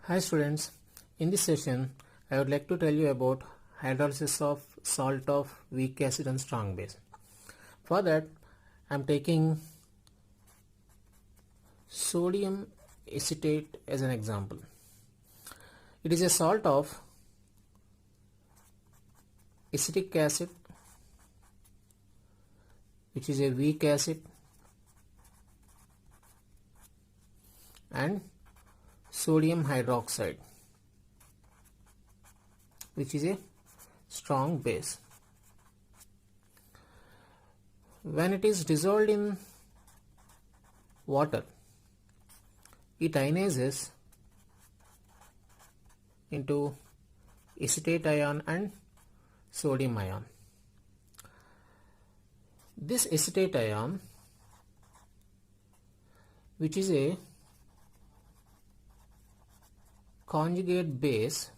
Hi students, in this session I would like to tell you about hydrolysis of salt of weak acid and strong base. For that I am taking sodium acetate as an example. It is a salt of acetic acid, which is a weak acid, and sodium hydroxide, which is a strong base. When it is dissolved in water, it ionizes into acetate ion and sodium ion. This acetate ion, which is a conjugate base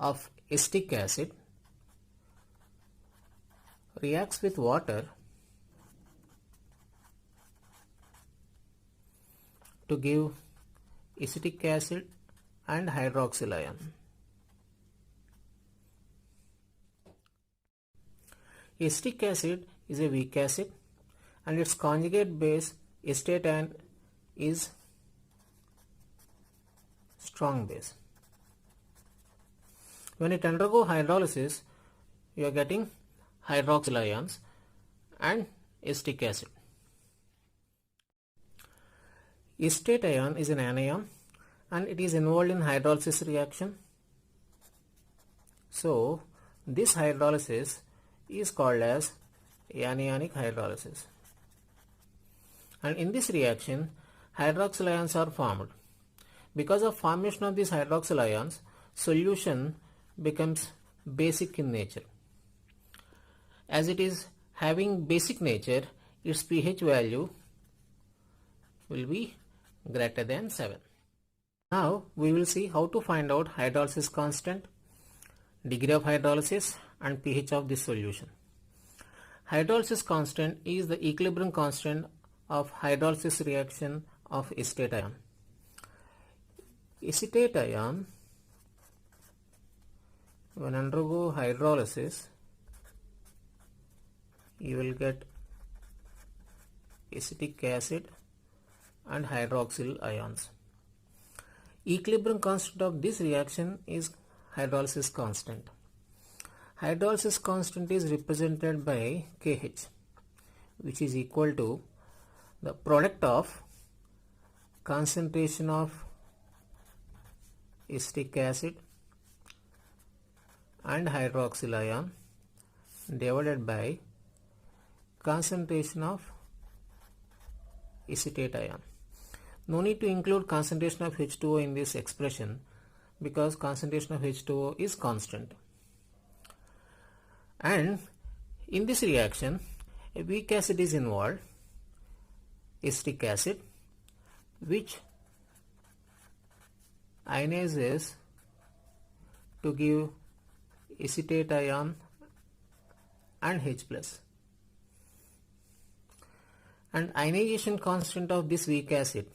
of acetic acid, reacts with water to give acetic acid and hydroxyl ion. Acetic acid is a weak acid and its conjugate base acetate ion is strong base. When it undergo hydrolysis, you are getting hydroxyl ions and acetic acid. Acetate ion is an anion and it is involved in hydrolysis reaction. So this hydrolysis is called as anionic hydrolysis. And in this reaction, hydroxyl ions are formed. Because of formation of these hydroxyl ions, solution becomes basic in nature. As it is having basic nature, its pH value will be greater than 7. Now we will see how to find out hydrolysis constant, degree of hydrolysis and pH of this solution. Hydrolysis constant is the equilibrium constant of hydrolysis reaction of acetate ion. Acetate ion, when undergo hydrolysis, you will get acetic acid and hydroxyl ions. Equilibrium constant of this reaction is hydrolysis constant. Hydrolysis constant is represented by KH, which is equal to the product of concentration of acetic acid and hydroxyl ion divided by concentration of acetate ion. No need to include concentration of H2O in this expression because concentration of H2O is constant. And in this reaction, a weak acid is involved, acetic acid, which ionizes to give acetate ion and H+. And ionization constant of this weak acid,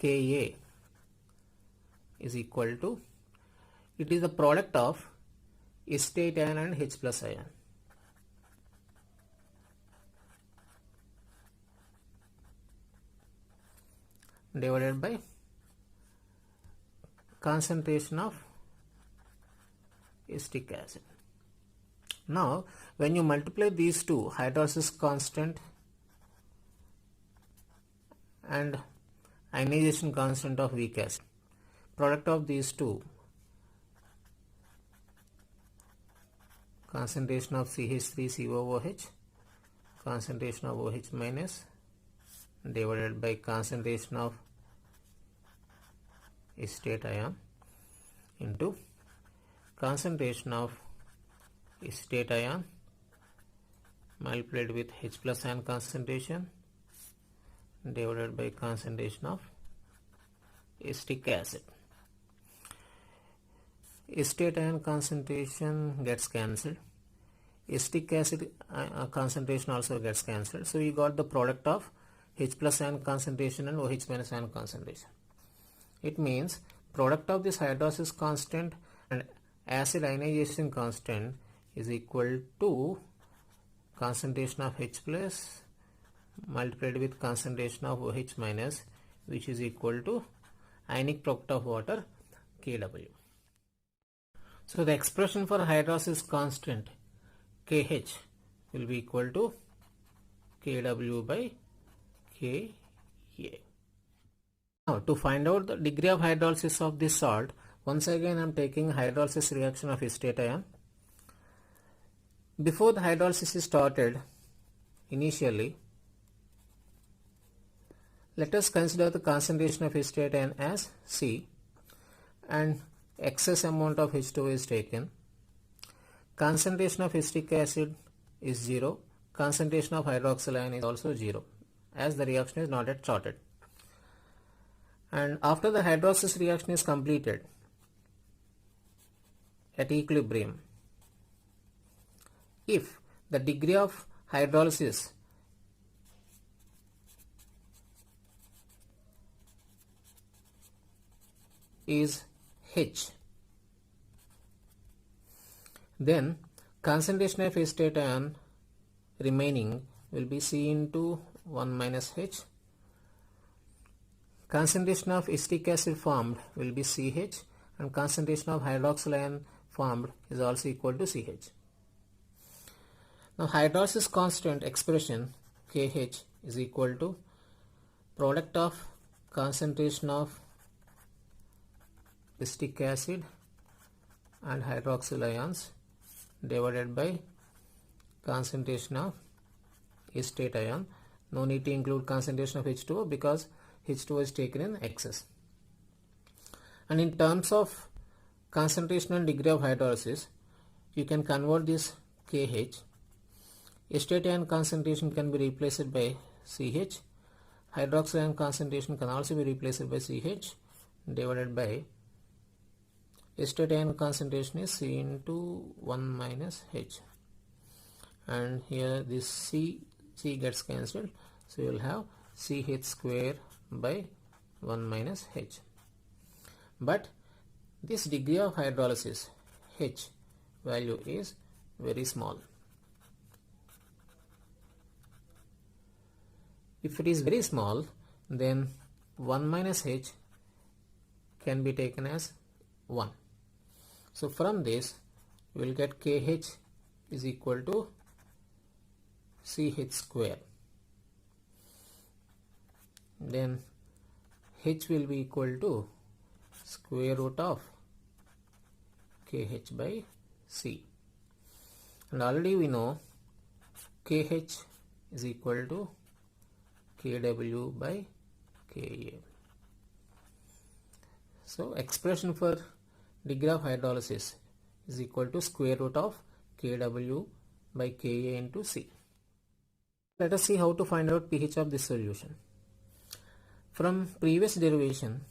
Ka, is equal to, it is the product of acetate ion and H+ ion. Divided by concentration of acetic acid. Now when you multiply these two, hydrolysis constant and ionization constant of weak acid, product of these two, concentration of CH3COOH, concentration of OH minus divided by concentration of acetate ion into concentration of acetate ion multiplied with H+ ion concentration divided by concentration of acetic acid. Acetate ion concentration gets cancelled, acetic acid concentration also gets cancelled, so you got the product of H+ ion concentration and OH- ion concentration. It means product of this hydrolysis constant and acid ionization constant is equal to concentration of H plus multiplied with concentration of OH minus, which is equal to ionic product of water Kw. So the expression for hydrolysis constant Kh will be equal to Kw by Ka. Now to find out the degree of hydrolysis of this salt, once again I am taking hydrolysis reaction of acetate ion. Before the hydrolysis is started, initially, let us consider the concentration of acetate ion as C and excess amount of H2O is taken. Concentration of acetic acid is 0. Concentration of hydroxyl ion is also 0 as the reaction is not yet started. And after the hydrolysis reaction is completed at equilibrium, if the degree of hydrolysis is H, then concentration of acetate ion remaining will be C into 1 minus H. Concentration of acetic acid formed will be CH and concentration of hydroxyl ion formed is also equal to CH. Now hydrolysis constant expression KH is equal to product of concentration of acetic acid and hydroxyl ions divided by concentration of acetate ion. No need to include concentration of H2O because H2O is taken in excess. And in terms of concentration and degree of hydrolysis, you can convert this KH. Acetate ion concentration can be replaced by CH. Hydroxyl ion concentration can also be replaced by CH divided by acetate ion concentration is C into 1 minus H. And here this C gets cancelled. So you will have CH square by 1 minus H. But this degree of hydrolysis H value is very small. If it is very small, then 1 minus H can be taken as 1. So from this we will get KH is equal to CH square. Then H will be equal to square root of KH by C. And already we know KH is equal to KW by Ka. So expression for degree of hydrolysis is equal to square root of Kw by Ka into C. Let us see how to find out pH of this solution. From previous derivation,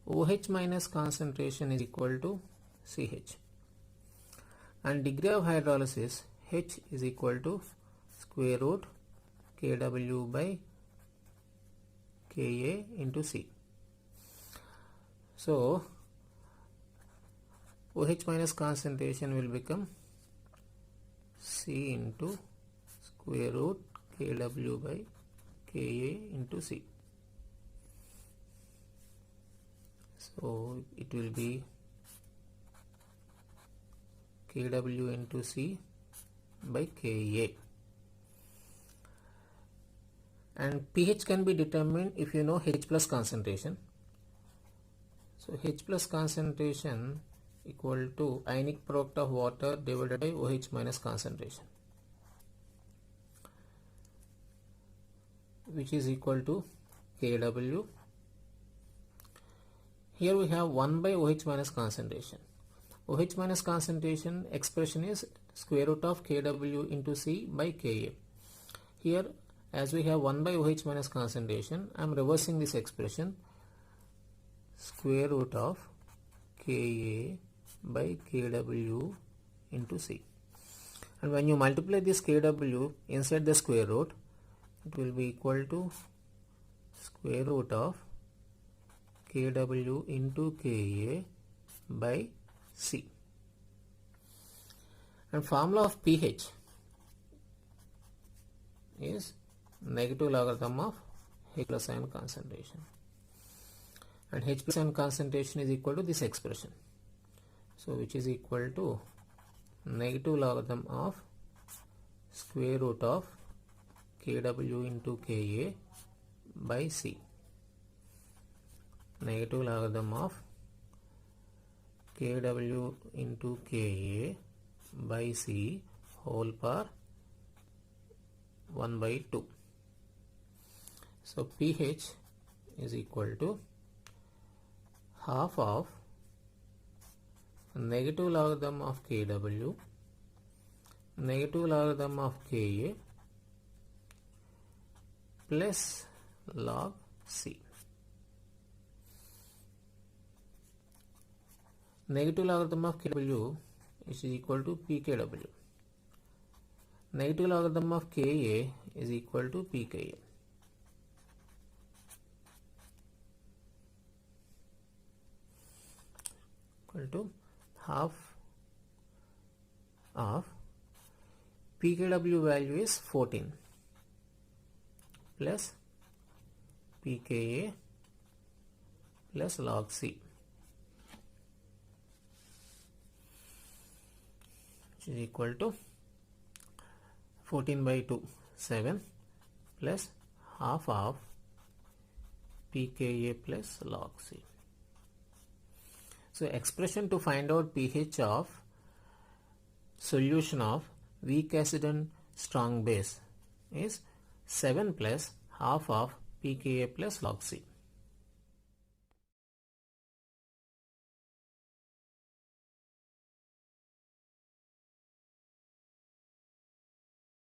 OH minus concentration is equal to CH and degree of hydrolysis H is equal to square root Kw by Ka into C. So OH minus concentration will become C into square root Kw by Ka into C. So it will be Kw into C by Ka. And pH can be determined if you know H plus concentration. So H plus concentration equal to ionic product of water divided by OH minus concentration, which is equal to Kw. Here we have 1 by OH minus concentration. OH minus concentration expression is square root of Kw into C by Ka. Here as we have 1 by OH minus concentration, I am reversing this expression, square root of Ka by Kw into C. And when you multiply this Kw inside the square root, it will be equal to square root of Kw into Ka by C. And formula of pH is negative logarithm of H plus ion concentration, and H plus ion concentration is equal to this expression, so which is equal to negative logarithm of square root of Kw into Ka by C. Negative logarithm of Kw into Ka by C whole power 1 by 2. So pH is equal to half of negative logarithm of Kw, negative logarithm of Ka plus log C. Negative logarithm of Kw is equal to pKw. Negative logarithm of Ka is equal to pKa. Equal to half of pKw value is 14 plus pKa plus log C, which is equal to 14 by 2, 7 plus half of pKa plus log C. So expression to find out pH of solution of weak acid and strong base is 7 plus half of pKa plus log C.